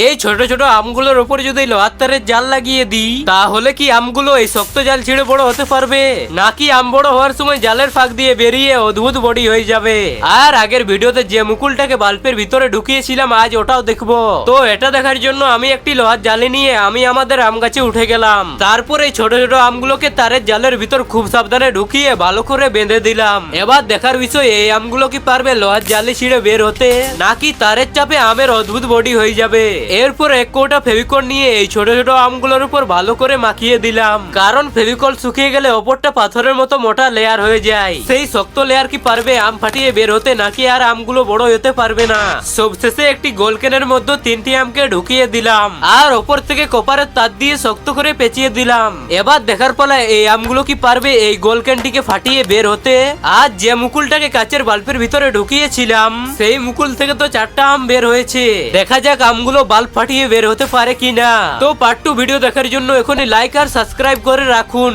এই ছোট ছোট আমগুলোর উপর যদি লোহার তারের জাল লাগিয়ে দিই তাহলে কি আমগুলো এই শক্ত জাল ছিঁড়ে বড় হতে পারবে, নাকি আম বড় হওয়ার সময় জালের ফাঁক দিয়ে বেরিয়ে অদ্ভুত বডি হয়ে যাবে? আর আগের ভিডিওতে যে মুকুলটাকে বাল্বের ভিতরে ঢুকিয়েছিলাম আজ ওটাও দেখবো। তো এটা দেখার জন্য আমি একটি লোহার জালি নিয়ে আমি আমাদের আম গাছে উঠে গেলাম। তারপর এই ছোট ছোট আমগুলোকে তারের জালের ভিতর খুব সাবধানে ঢুকিয়ে ভালো করে বেঁধে দিলাম। এবার দেখার বিষয় এই আমগুলো কি পারবে লোহার জালি ছিঁড়ে বের হতে, নাকি তারের চাপে আমের অদ্ভুত বডি হয়ে যাবে। এরপর এক কোটা ফেভিকল নিয়ে এই ছোট ছোট আমগুলোর উপর ভালো করে মাখিয়ে দিলাম, কারণ ফেভিকল শুকিয়ে গেলে ওপরটা পাথরের মতো মোটা লেয়ার হয়ে যায়। সেই শক্ত লেয়ার কি পারবে আম ফাটিয়ে বের হতে, নাকি আর আমগুলো বড় হতে পারবে না। সবশেষে একটি গোল কেনের মধ্যে 3টি আমকে ঢুকিয়ে দিলাম আর ওপর থেকে কপারের তার দিয়ে শক্ত করে পেঁচিয়ে দিলাম। এবার দেখার পালা এই আমগুলো কি পারবে এই গোল ক্যানটিকে ফাটিয়ে বের হতে। আর যে মুকুলটাকে কাচের বাল্বের ভিতরে ঢুকিয়েছিলাম সেই মুকুল থেকে তো 4টা আম বের হয়েছে। দেখা যাক আমগুলো বাল্ব ফাটিয়ে বের হতে পারে কিনা। তো পার্ট 2 ভিডিও দেখার জন্য এখনই লাইক আর সাবস্ক্রাইব করে রাখুন।